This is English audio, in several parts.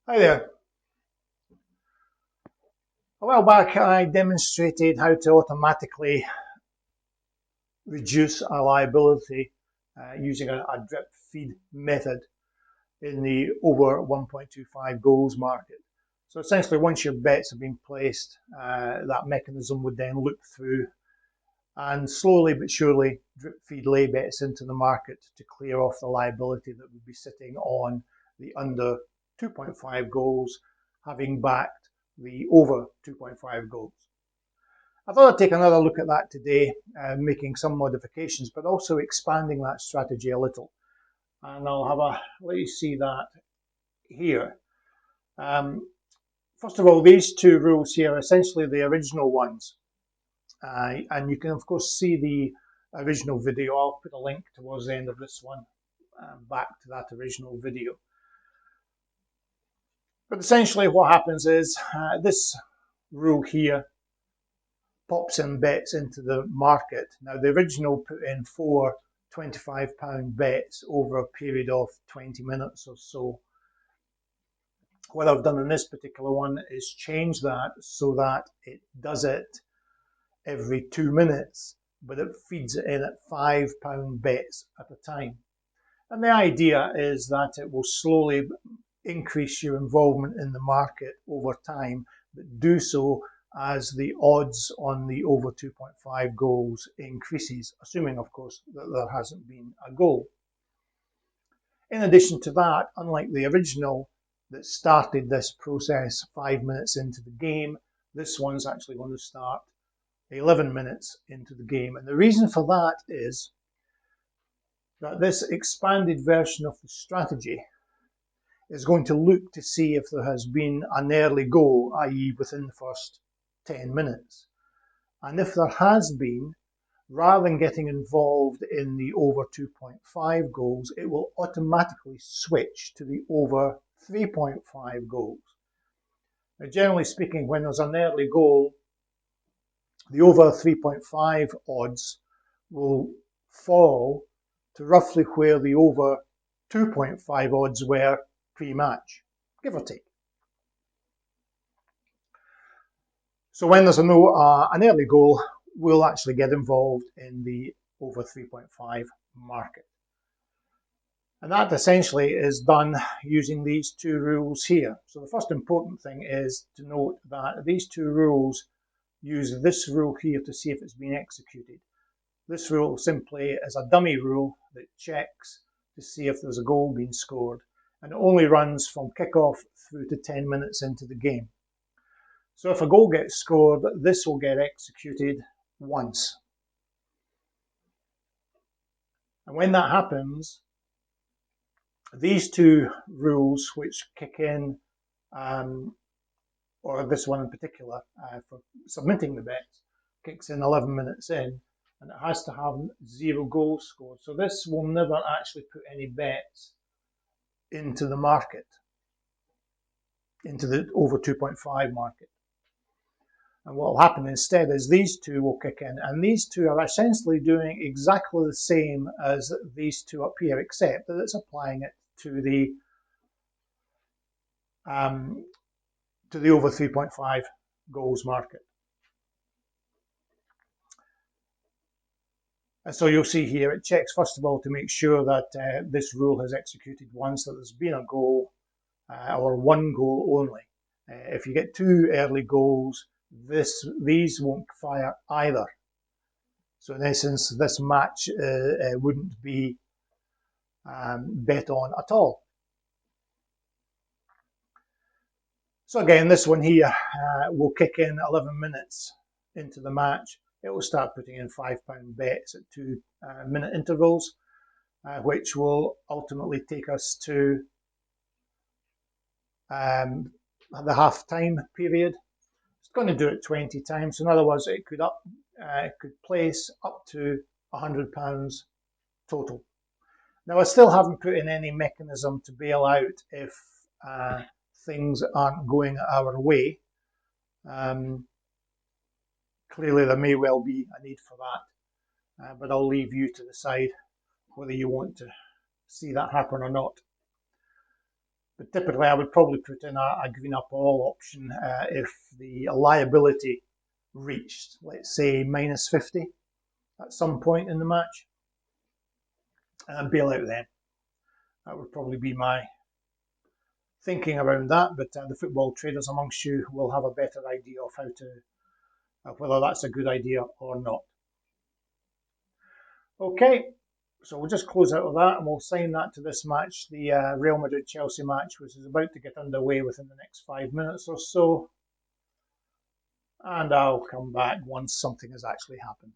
Hi there. A while back I demonstrated how to automatically reduce a liability using a drip feed method in the over 1.25 goals market. So essentially once your bets have been placed, that mechanism would then look through and slowly but surely drip feed lay bets into the market to clear off the liability that would be sitting on the under 2.5 goals, having backed the over 2.5 goals. I thought I'd take another look at that today, making some modifications, but also expanding that strategy a little. And I'll let you see that here. First of all, these two rules here are essentially the original ones. And you can, of course, see the original video. I'll put a link towards the end of this one back to that original video. But essentially what happens is this rule here pops in bets into the market. Now the original put in 4 £25 bets over a period of 20 minutes or so. What I've done in this particular one is change that so that it does it every 2 minutes, but it feeds it in at £5 bets at a time. And the idea is that it will slowly increase your involvement in the market over time, but do so as the odds on the over 2.5 goals increases, assuming of course that there hasn't been a goal. In addition to that, unlike the original that started this process 5 minutes into the game, this one's actually going to start 11 minutes into the game. And the reason for that is that this expanded version of the strategy is going to look to see if there has been an early goal, i.e. within the first 10 minutes. And if there has been, rather than getting involved in the over 2.5 goals, it will automatically switch to the over 3.5 goals. Now, generally speaking, when there's an early goal, the over 3.5 odds will fall to roughly where the over 2.5 odds were pre-match, give or take. So when there's an early goal, we'll actually get involved in the over 3.5 market. And that essentially is done using these two rules here. So the first important thing is to note that these two rules use this rule here to see if it's been executed. This rule simply is a dummy rule that checks to see if there's a goal being scored, and it only runs from kickoff through to 10 minutes into the game. So if a goal gets scored, this will get executed once. And when that happens, these two rules which kick in, or this one in particular, for submitting the bets, kicks in 11 minutes in, and it has to have 0 goals scored. So this will never actually put any bets into the market, into the over 2.5 market. And what will happen instead is these two will kick in, and these two are essentially doing exactly the same as these two up here, except that it's applying it to the over 3.5 goals market. And so you'll see here it checks first of all to make sure that this rule has executed once, that there's been a goal or one goal only. If you get 2 early goals, these won't fire either. So in essence, this match wouldn't be bet on at all. So again, this one here will kick in 11 minutes into the match. It will start putting in £5 bets at 2-minute intervals, which will ultimately take us to the half-time period. It's going to do it 20 times. So in other words, it could place up to £100 total. Now, I still haven't put in any mechanism to bail out if things aren't going our way. Clearly, there may well be a need for that, but I'll leave you to decide whether you want to see that happen or not. But typically I would probably put in a green up all option if the liability reached, let's say, minus 50 at some point in the match, and bail out then. That would probably be my thinking around that, but the football traders amongst you will have a better idea of how to, whether that's a good idea or not. Okay, so we'll just close out of that and we'll sign that to this match, the Real Madrid-Chelsea match, which is about to get underway within the next 5 minutes or so. And I'll come back once something has actually happened.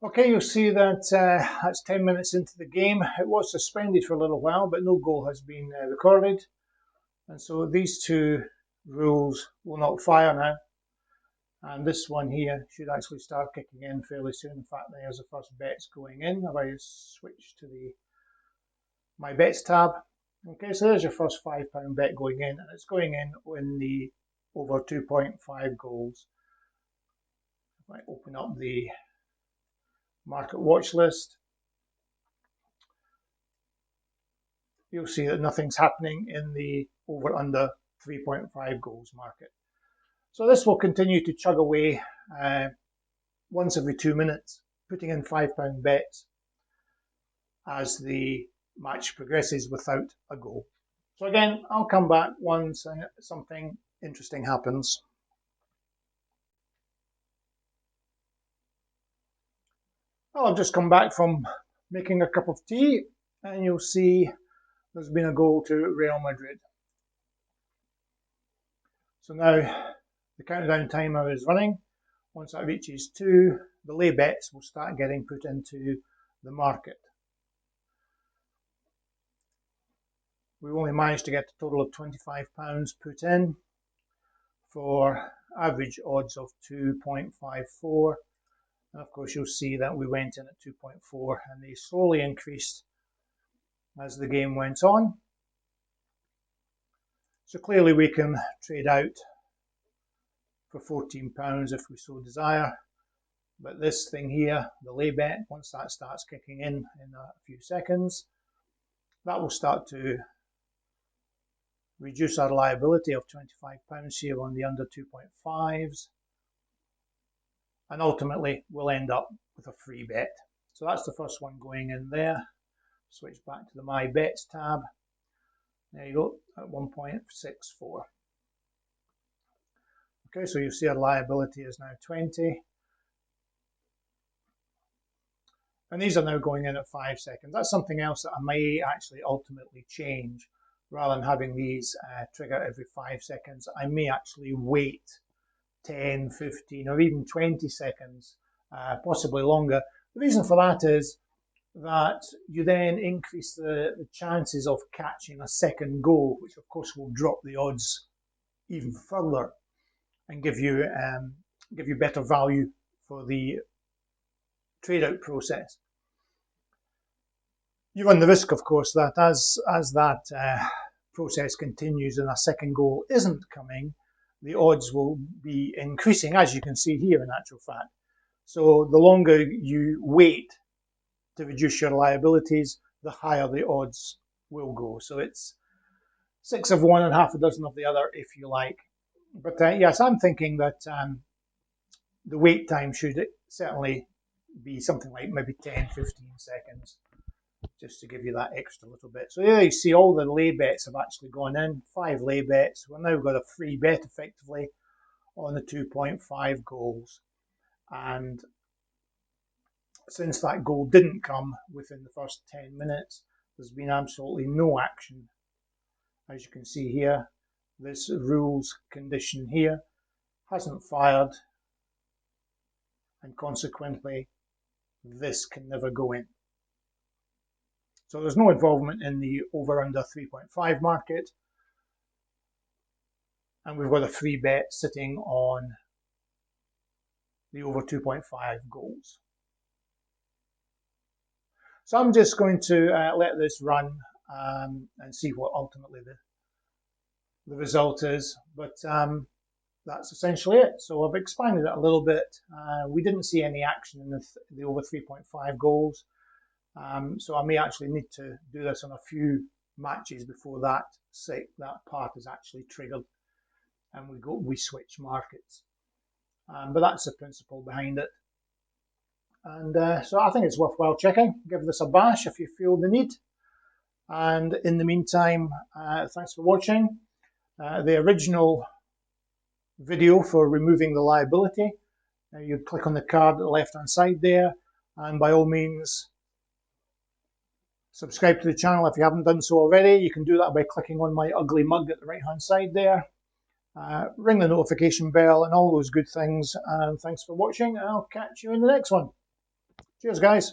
Okay, you'll see that that's 10 minutes into the game. It was suspended for a little while, but no goal has been recorded. And so these two rules will not fire now. And this one here should actually start kicking in fairly soon. In fact, there's the first bets going in. If I switch to the My Bets tab. Okay, so there's your first £5 bet going in, and it's going in the over 2.5 goals. If I open up the market watch list, you'll see that nothing's happening in the over under 3.5 goals market. So this will continue to chug away once every 2 minutes, putting in £5 bets as the match progresses without a goal. So again, I'll come back once something interesting happens. Well, I've just come back from making a cup of tea, and you'll see there's been a goal to Real Madrid. So now the countdown timer is running. Once that reaches 2, the lay bets will start getting put into the market. We've only managed to get a total of £25 put in for average odds of 2.54. And of course, you'll see that we went in at 2.4 and they slowly increased as the game went on. So clearly we can trade out for £14 if we so desire. But this thing here, the lay bet, once that starts kicking in a few seconds, that will start to reduce our liability of £25 here on the under 2.5s. And ultimately we'll end up with a free bet. So that's the first one going in there. Switch back to the My Bets tab. There you go, at 1.64. Okay, so you see our liability is now 20. And these are now going in at 5 seconds. That's something else that I may actually ultimately change. Rather than having these trigger every 5 seconds, I may actually wait 10, 15, or even 20 seconds, possibly longer. The reason for that is that you then increase the chances of catching a second goal, which of course will drop the odds even further and give you better value for the trade out process. You run the risk, of course, that as that process continues and a second goal isn't coming, the odds will be increasing, as you can see here in actual fact. So the longer you wait to reduce your liabilities, the higher the odds will go. So it's 6 of one and half a dozen of the other, if you like. But yes, I'm thinking that the wait time should certainly be something like maybe 10, 15 seconds, just to give you that extra little bit. So there you see all the lay bets have actually gone in, 5 lay bets. We've now got a free bet effectively on the 2.5 goals. And since that goal didn't come within the first 10 minutes, there's been absolutely no action. As you can see here, this rules condition here hasn't fired, and consequently this can never go in. So there's no involvement in the over under 3.5 market, and we've got a free bet sitting on the over 2.5 goals. So I'm just going to let this run and see what ultimately the result is. But that's essentially it. So I've expanded it a little bit. We didn't see any action in the over 3.5 goals. So I may actually need to do this on a few matches before that part is actually triggered and we switch markets. But that's the principle behind it. And so I think it's worthwhile checking. Give this a bash if you feel the need. And in the meantime, thanks for watching. The original video for removing the liability, you click on the card at the left hand side there, and by all means subscribe to the channel if you haven't done so already. You can do that by clicking on my ugly mug at the right hand side there. Ring the notification bell and all those good things, and thanks for watching. I'll catch you in the next one. Cheers guys.